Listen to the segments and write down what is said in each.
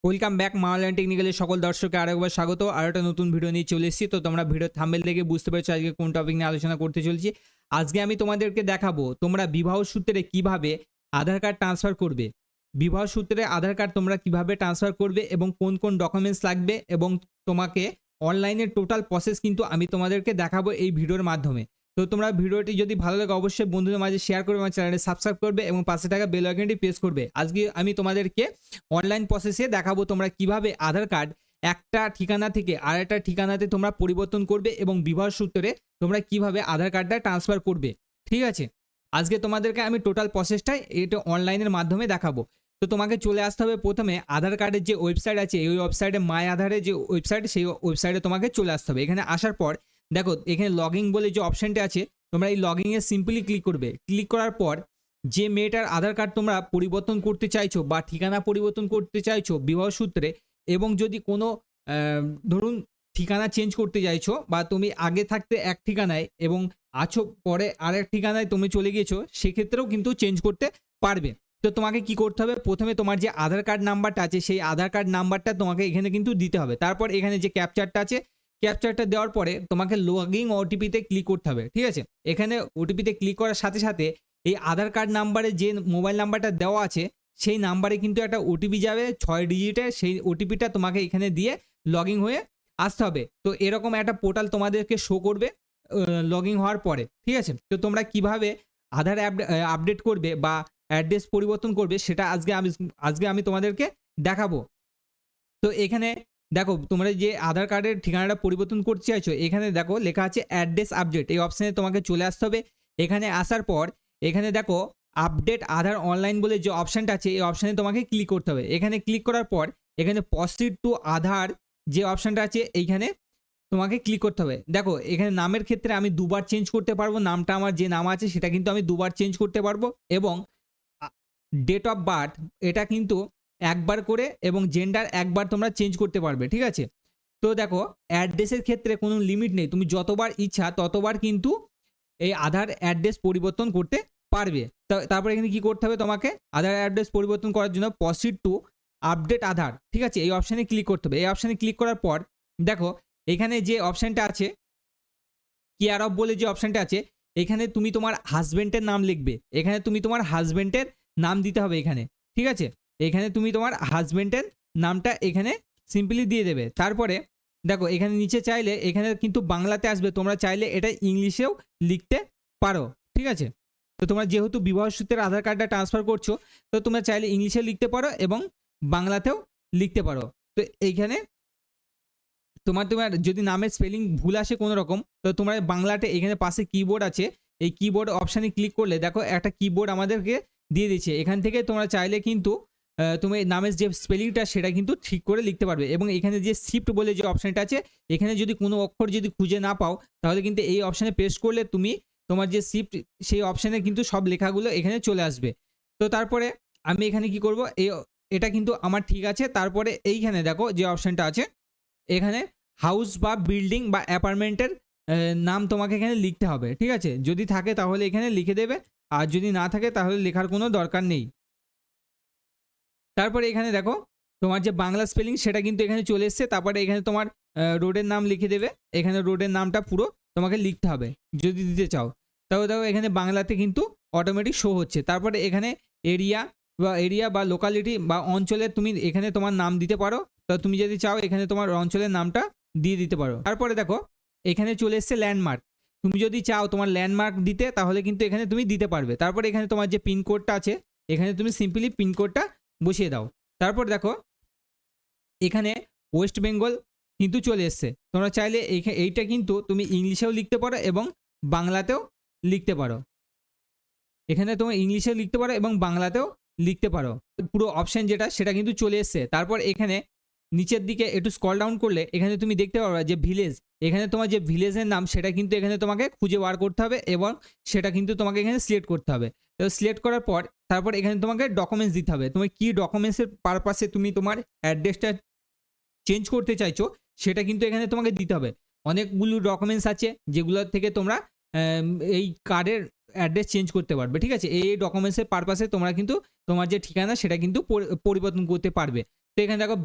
Welcome back মাওলানা টেকনিক্যালের সকল দর্শককে আরেকবার স্বাগত। আর একটা নতুন ভিডিও নিয়ে চলে এসেছি। তো তোমরা ভিডিও থাম্বনেল দেখে বুঝতে পেরেছো আজকে কোন টপিক নিয়ে আলোচনা করতে চলেছি। আজকে আমি তোমাদেরকে দেখাবো তোমরা বিবাহ সূত্রে কিভাবে আধার কার্ড ট্রান্সফার করবে। বিবাহ সূত্রে আধার কার্ড তোমরা কিভাবে ট্রান্সফার করবে এবং কোন কোন ডকুমেন্টস লাগবে এবং তোমাকে অনলাইনের টোটাল প্রসেস কিন্তু আমি তোমাদেরকে দেখাবো এই ভিডিওর মাধ্যমে। তো তোমরা ভিডিওটি যদি ভালো লাগে অবশ্যই বন্ধুদের মাঝে শেয়ার করবে, আমার চ্যানেলটি সাবস্ক্রাইব করবে এবং পাশে থাকা বেল আইকনটি প্রেস করবে। আজকে আমি তোমাদেরকে অনলাইন প্রসেসে দেখাবো তোমরা কিভাবে আধার কার্ড একটা ঠিকানা থেকে আরেকটা ঠিকানাতে তোমরা পরিবর্তন করবে এবং বিবাহ সূত্রে তোমরা কিভাবে আধার কার্ডটা ট্রান্সফার করবে। ঠিক আছে, আজকে তোমাদেরকে আমি টোটাল প্রসেসটাই এটা অনলাইনের মাধ্যমে দেখাবো। তো তোমাকে চলে আসতে হবে প্রথমে আধার কার্ডের যে ওয়েবসাইট আছে, এই ওয়েবসাইটে মাই আধারের যে ওয়েবসাইট, সেই ওয়েবসাইটে তোমাকে চলে আসতে হবে। এখানে আসার পর দেখো এখানে লগইন বলে যে অপশানটা আছে, তোমরা এই লগইনে সিম্পলি ক্লিক করবে। ক্লিক করার পর যে মেয়েটার আধার কার্ড তোমরা পরিবর্তন করতে চাইছো বা ঠিকানা পরিবর্তন করতে চাইছো বিবাহ সূত্রে, এবং যদি কোনো ধরুন ঠিকানা চেঞ্জ করতে চাইছো বা তুমি আগে থাকতে এক ঠিকানায় এবং আছো পরে আরেক ঠিকানায় তুমি চলে গিয়েছো, সেক্ষেত্রেও কিন্তু চেঞ্জ করতে পারবে। তো তোমাকে কি করতে হবে, প্রথমে তোমার যে আধার কার্ড নাম্বারটা আছে সেই আধার কার্ড নাম্বারটা তোমাকে এখানে কিন্তু দিতে হবে। তারপর এখানে যে ক্যাপচারটা আছে, ক্যাপচারটা দেওয়ার পরে তোমাকে লগইন ওটিপিতে ক্লিক করতে হবে। ঠিক আছে, এখানে ওটিপিতে ক্লিক করার সাথে সাথে এই আধার কার্ড নাম্বারে যে মোবাইল নাম্বারটা দেওয়া আছে সেই নাম্বারে কিন্তু একটা ওটিপি যাবে 6 ডিজিটের। সেই ওটিপিটা তোমাকে এখানে দিয়ে লগইন হয়ে আসতে হবে। তো এরকম একটা পোর্টাল তোমাদেরকে শো করবে লগইন হওয়ার পরে। ঠিক আছে, তো তোমরা কিভাবে আধার আপডেট করবে বা অ্যাড্রেস পরিবর্তন করবে সেটা আজকে আমি তোমাদেরকে দেখাবো। তো এখানে দেখো তোমরা যে আধার কার্ডের ঠিকানাটা পরিবর্তন করতে চাইছো, এখানে দেখো লেখা আছে অ্যাড্রেস আপডেট, এই অপশানে তোমাকে চলে আসতে হবে। এখানে আসার পর এখানে দেখো আপডেট আধার অনলাইন বলে যে অপশানটা আছে, এই অপশানে তোমাকে ক্লিক করতে হবে। এখানে ক্লিক করার পর এখানে প্রসিড টু আধার যে অপশানটা আছে এইখানে তোমাকে ক্লিক করতে হবে। দেখো এখানে নামের ক্ষেত্রে আমি দুবার চেঞ্জ করতে পারবো, নামটা আমার যে নাম আছে সেটা কিন্তু আমি দুবার চেঞ্জ করতে পারবো, এবং ডেট অফ বার্থ এটা কিন্তু একবার করে, এবং জেন্ডার একবার তোমরা চেঞ্জ করতে পারবে। ঠিক আছে, তো দেখো অ্যাড্রেসের ক্ষেত্রে কোনো লিমিট নেই, তুমি যতবার ইচ্ছা ততবার কিন্তু এই আধার অ্যাড্রেস পরিবর্তন করতে পারবে। তারপর এখানে কি করতে হবে, তোমাকে আধার অ্যাড্রেস পরিবর্তন করার জন্য প্রসিড টু আপডেট আধার, ঠিক আছে, এই অপশানে ক্লিক করতে হবে। এই অপশানে ক্লিক করার পর দেখো এখানে যে অপশানটা আছে কেয়ার অফ বলে যে অপশানটা আছে, এখানে তুমি তোমার হাজবেন্ডের নাম লিখবে। এখানে তুমি তোমার হাজবেন্ডের নাম দিতে হবে এখানে। ঠিক আছে, এখানে তুমি তোমার হাজবেন্ডের নামটা এখানে সিম্পলি দিয়ে দেবে। তারপরে দেখো এখানে নিচে চাইলে এখানে কিন্তু বাংলাতে আসবে, তোমরা চাইলে এটা ইংলিশেও লিখতে পারো। ঠিক আছে, তো তোমরা যেহেতু বিবাহ সূত্রের আধার কার্ডটা ট্রান্সফার করছো, তো তোমরা চাইলে ইংলিশে লিখতে পারো এবং বাংলাতেও লিখতে পারো। তো এইখানে তোমার যদি নামের স্পেলিং ভুল আসে কোনো রকম, তো তোমরা বাংলাতে এখানে পাশে কিবোর্ড আছে, এই কিবোর্ড অপশানে ক্লিক করলে দেখো একটা কিবোর্ড আমাদেরকে দিয়ে দিচ্ছে। এখান থেকে তোমরা চাইলে কিন্তু তুমি নামের যে স্পেলিংটা সেটা কিন্তু ঠিক করে লিখতে পারবে। এবং এখানে যে শিফট বলে যে অপশানটা আছে, এখানে যদি কোনো অক্ষর যদি খুঁজে না পাও, তাহলে কিন্তু এই অপশানে প্রেস করলে তুমি তোমার যে শিফট সেই অপশানে কিন্তু সব লেখাগুলো এখানে চলে আসবে। তো তারপরে আমি এখানে কি করব, এটা কিন্তু আমার ঠিক আছে। তারপরে এইখানে দেখো যে অপশানটা আছে, এখানে হাউস বা বিল্ডিং বা অ্যাপার্টমেন্টের নাম তোমাকে এখানে লিখতে হবে। ঠিক আছে, যদি থাকে তাহলে এখানে লিখে দেবে, আর যদি না থাকে তাহলে লেখার কোনো দরকার নেই। তারপরে এখানে দেখো তোমার যে বাংলা স্পেলিং সেটা কিন্তু এখানে চলে এসছে। তারপরে এখানে তোমার রোডের নাম লিখে দেবে, এখানে রোডের নামটা পুরো তোমাকে লিখতে হবে যদি দিতে চাও। তাও দেখো এখানে বাংলাতে কিন্তু অটোমেটিক শো হচ্ছে। তারপরে এখানে এরিয়া বা লোকালিটি বা অঞ্চলের তুমি এখানে তোমার নাম দিতে পারো। তো তুমি যদি চাও এখানে তোমার অঞ্চলের নামটা দিয়ে দিতে পারো। তারপরে দেখো এখানে চলে এসছে ল্যান্ডমার্ক, তুমি যদি চাও তোমার ল্যান্ডমার্ক দিতে তাহলে কিন্তু এখানে তুমি দিতে পারবে। তারপরে এখানে তোমার যে পিনকোডটা আছে, এখানে তুমি সিম্পলি পিনকোডটা বসিয়ে দাও। তারপর দেখো এখানে ওয়েস্ট বেঙ্গল কিন্তু চলে এসছে। তোমরা চাইলে এইটা কিন্তু তুমি ইংলিশেও লিখতে পারো এবং বাংলাতেও লিখতে পারো। এখানে তোমরা ইংলিশে লিখতে পারো এবং বাংলাতেও লিখতে পারো। পুরো অপশন যেটা সেটা কিন্তু চলে এসছে। তারপর এখানে নিচের দিকে একটু স্ক্রল ডাউন করলে এখানে তুমি দেখতে পারবে যে ভিলেজ, এখানে তোমার যে ভিলেজের নাম সেটা কিন্তু এখানে তোমাকে খুঁজে বার করতে হবে এবং সেটা কিন্তু তোমাকে এখানে সিলেক্ট করতে হবে। তো সিলেক্ট করার পর তারপর এখানে তোমাকে ডকুমেন্টস দিতে হবে। তুমি কি ডকুমেন্টসের পারপাসে তুমি তোমার অ্যাড্রেসটা চেঞ্জ করতে চাইছো সেটা কিন্তু এখানে তোমাকে দিতে হবে। অনেকগুলো ডকুমেন্টস আছে যেগুলো থেকে তোমরা এই কার্ডের অ্যাড্রেস চেঞ্জ করতে পারবে। ঠিক আছে, এই ডকুমেন্টসের পারপাসে তোমরা কিন্তু তোমার যে ঠিকানা সেটা কিন্তু পরিবর্তন করতে পারবে। তো এখানে দেখো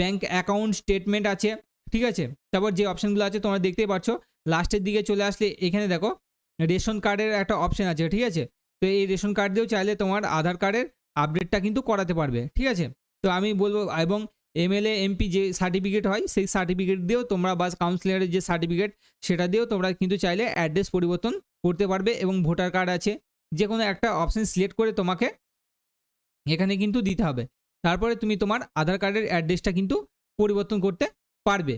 ব্যাংক অ্যাকাউন্ট স্টেটমেন্ট আছে, ঠিক আছে। তারপর যে অপশানগুলো আছে তোমরা দেখতেই পাচ্ছ, লাস্টের দিকে চলে আসলে এখানে দেখো রেশন কার্ডের একটা অপশান আছে, ঠিক আছে। তো এই রেশন কার্ড দিয়েও চাইলে তোমার আধার কার্ডের আপডেটটা কিন্তু করাতে পারবে, ঠিক আছে। তো আমি বলবো, এবং এমএলএ এমপি যে সার্টিফিকেট হয় সেই সার্টিফিকেট দিয়েও তোমরা, বা কাউন্সিলরের যে সার্টিফিকেট সেটা দিয়েও তোমরা কিন্তু চাইলে অ্যাড্রেস পরিবর্তন করতে পারবে। এবং ভোটার কার্ড আছে, যে কোনো একটা অপশান সিলেক্ট করে তোমাকে এখানে কিন্তু দিতে হবে। তারপরে তুমি তোমার আধার কার্ডের অ্যাড্রেসটা কিন্তু পরিবর্তন করতে পারবে।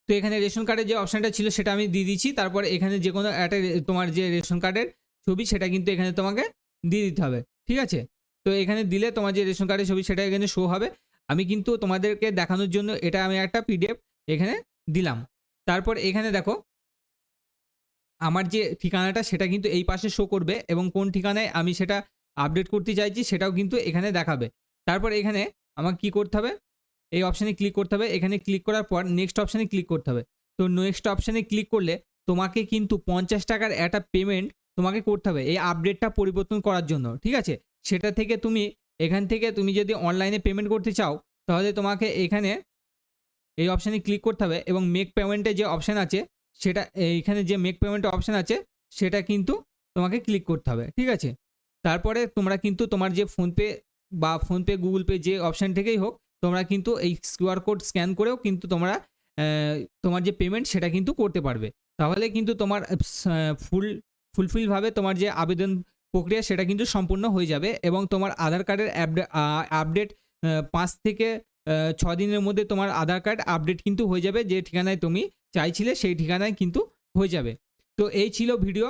তো এখানে রেশন কার্ডের যে অপশানটা ছিল সেটা আমি দিয়ে দিচ্ছি। তারপরে এখানে যে কোনো একটা তোমার যে রেশন কার্ডের ছবি সেটা কিন্তু এখানে তোমাকে দিয়ে দিতে হবে, ঠিক আছে। তো এখানে দিলে তোমার যে রেশন কার্ডের ছবি সেটা এখানে শো হবে। আমি কিন্তু তোমাদেরকে দেখানোর জন্য এটা আমি একটা পিডিএফ এখানে দিলাম। তারপর এখানে দেখো আমার যে ঠিকানাটা সেটা কিন্তু এই পাশে শো করবে, এবং কোন ঠিকানায় আমি সেটা আপডেট করতে চাইছি সেটাও কিন্তু এখানে দেখাবে। তারপর এখানে আমাকে কী করতে হবে, এই অপশানে ক্লিক করতে হবে। এখানে ক্লিক করার পর নেক্সট অপশানে ক্লিক করতে হবে। তো নেক্সট অপশানে ক্লিক করলে তোমাকে কিন্তু 50 টাকার একটা পেমেন্ট তোমাকে করতে হবে এই আপডেটটা পরিবর্তন করার জন্য, ঠিক আছে। সেটা থেকে তুমি এখান থেকে তুমি যদি অনলাইনে পেমেন্ট করতে চাও তাহলে তোমাকে এখানে এই অপশানে ক্লিক করতে হবে, এবং মেক পেমেন্টের যে অপশান আছে সেটা, এইখানে যে মেক পেমেন্টের অপশান আছে সেটা কিন্তু তোমাকে ক্লিক করতে হবে, ঠিক আছে। তারপরে তোমরা কিন্তু তোমার যে ফোনপে বা ফোনপে গুগল পে যে অপশান থেকেই হোক, তোমরা কিন্তু এই কিউআর কোড স্ক্যান করেও কিন্তু তোমরা তোমার যে পেমেন্ট সেটা কিন্তু করতে পারবে। তাহলে কিন্তু তোমার ফুলফিলভাবে তোমার যে আবেদন প্রক্রিয়া সেটা কিন্তু সম্পূর্ণ হয়ে যাবে, এবং তোমার আধার কার্ডের আপডেট 5 থেকে 6 দিনের মধ্যে তোমার আধার কার্ড আপডেট কিন্তু হয়ে যাবে। যে ঠিকানায় তুমি চাইছিলে সেই ঠিকানায় কিন্তু হয়ে যাবে। তো এই ছিল ভিডিও।